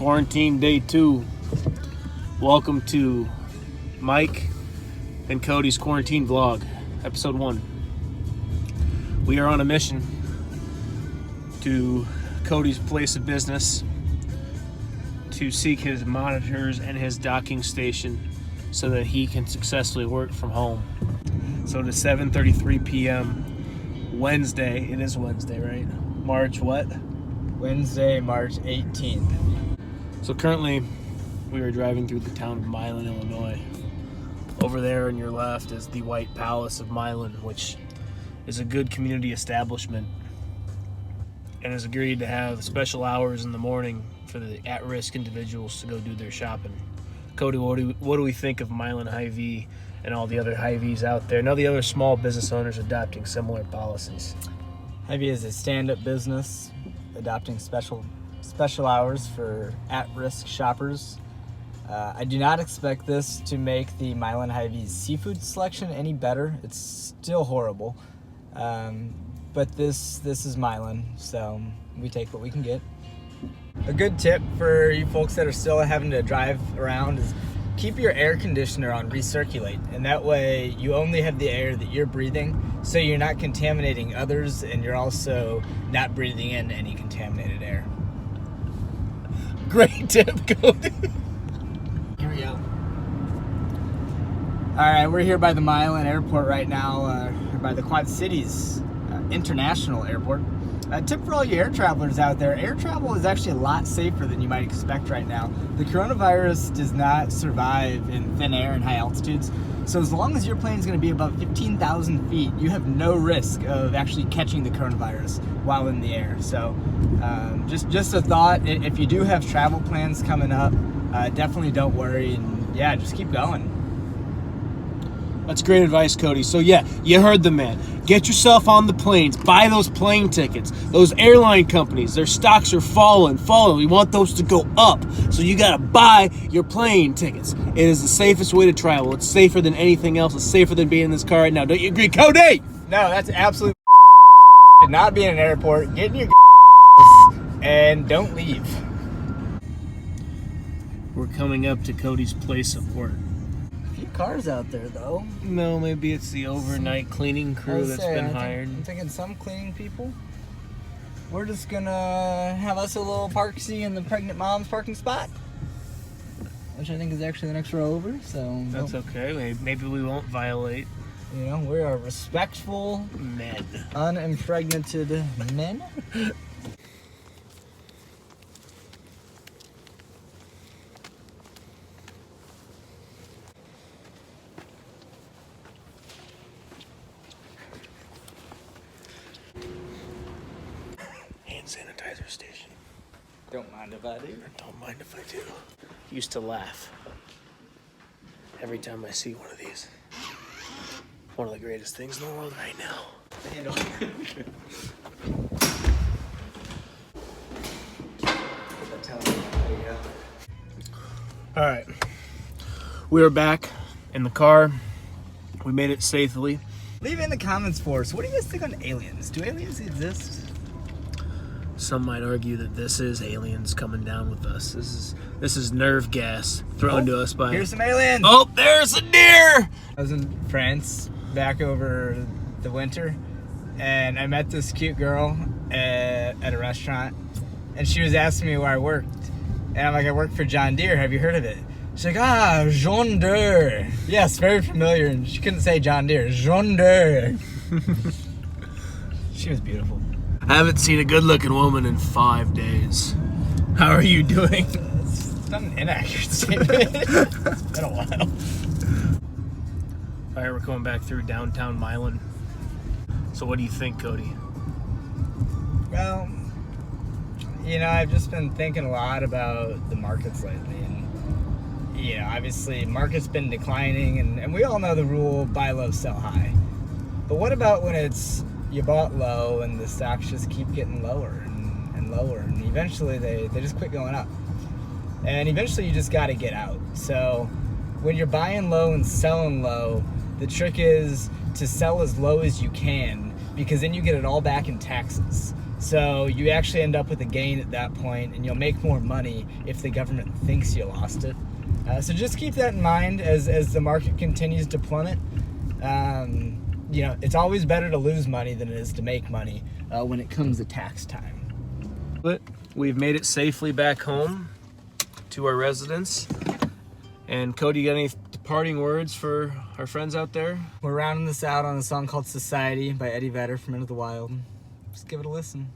Quarantine day 2. Welcome to Mike and Cody's quarantine vlog, episode 1. We are on a mission to Cody's place of business to seek his monitors and his docking station so that he can successfully work from home. So to 7:33 p.m. Wednesday, it is Wednesday, right? March what? Wednesday, March 18th. So currently, we are driving through the town of Milan, Illinois. Over there on your left is the White Palace of Milan, which is a good community establishment and has agreed to have special hours in the morning for the at-risk individuals to go do their shopping. Cody, what do we think of Milan Hy-Vee and all the other Hy-Vees out there and all the other small business owners adopting similar policies? Hy-Vee is a stand-up business adopting special hours for at-risk shoppers. I do not expect this to make the Milan Hy-Vee's seafood selection any better. It's still horrible. But this is Milan, so we take what we can get. A good tip for you folks that are still having to drive around is keep your air conditioner on recirculate, and that way you only have the air that you're breathing, so you're not contaminating others, and you're also not breathing in any contaminated air. Great tip, Cody. Here we go. All right, we're here by the Milan Airport right now, by the Quad Cities International Airport. A tip for all you air travelers out there, air travel is actually a lot safer than you might expect right now. The coronavirus does not survive in thin air and high altitudes, so as long as your plane is going to be above 15,000 feet, you have no risk of actually catching the coronavirus while in the air. So just a thought, if you do have travel plans coming up, definitely don't worry, and yeah, just keep going. That's great advice, Cody. So yeah, you heard the man. Get yourself on the planes. Buy those plane tickets. Those airline companies, their stocks are falling. We want those to go up. So you got to buy your plane tickets. It is the safest way to travel. It's safer than anything else. It's safer than being in this car right now. Don't you agree, Cody? No, that's absolute should not be in an airport. Get in your and don't leave. We're coming up to Cody's place of work. Cars out there though. No, maybe it's the overnight cleaning crew that's been hired. I'm thinking some cleaning people. We're just gonna have us a little parksy in the pregnant mom's parking spot, which I think is actually the next row over. So that's okay. Maybe we won't violate. You know, we are respectful men, unimpregnated men. Sanitizer station. Don't mind if I do. Don't mind if I do. Used to laugh every time I see one of these. One of the greatest things in the world right now. All right, we are back in the car. We made it safely. Leave in the comments for us. What do you guys think on aliens? Do aliens exist? Some might argue that this is aliens coming down with us. This is nerve gas thrown to us by... Here's some aliens! Oh, there's a deer! I was in France back over the winter, and I met this cute girl at a restaurant, and she was asking me where I worked. And I'm like, I work for John Deere. Have you heard of it? She's like, John Deere. Yes, very familiar. And she couldn't say John Deere. John Deere. She was beautiful. I haven't seen a good-looking woman in 5 days. How are you doing? It's not an inaccurate statement. It's been a while. All right, we're coming back through downtown Milan. So what do you think, Cody? Well, you know, I've just been thinking a lot about the markets lately. And, you know, obviously, market's been declining. And we all know the rule, buy low, sell high. But what about when it's... you bought low and the stocks just keep getting lower and lower, and eventually they just quit going up, and eventually you just got to get out. So when you're buying low and selling low, the trick is to sell as low as you can, because then you get it all back in taxes. So you actually end up with a gain at that point, and you'll make more money if the government thinks you lost it. So just keep that in mind as the market continues to plummet. It's always better to lose money than it is to make money when it comes to tax time. But we've made it safely back home to our residence. And Cody, you got any departing words for our friends out there? We're rounding this out on a song called Society by Eddie Vedder from Into the Wild. Just give it a listen.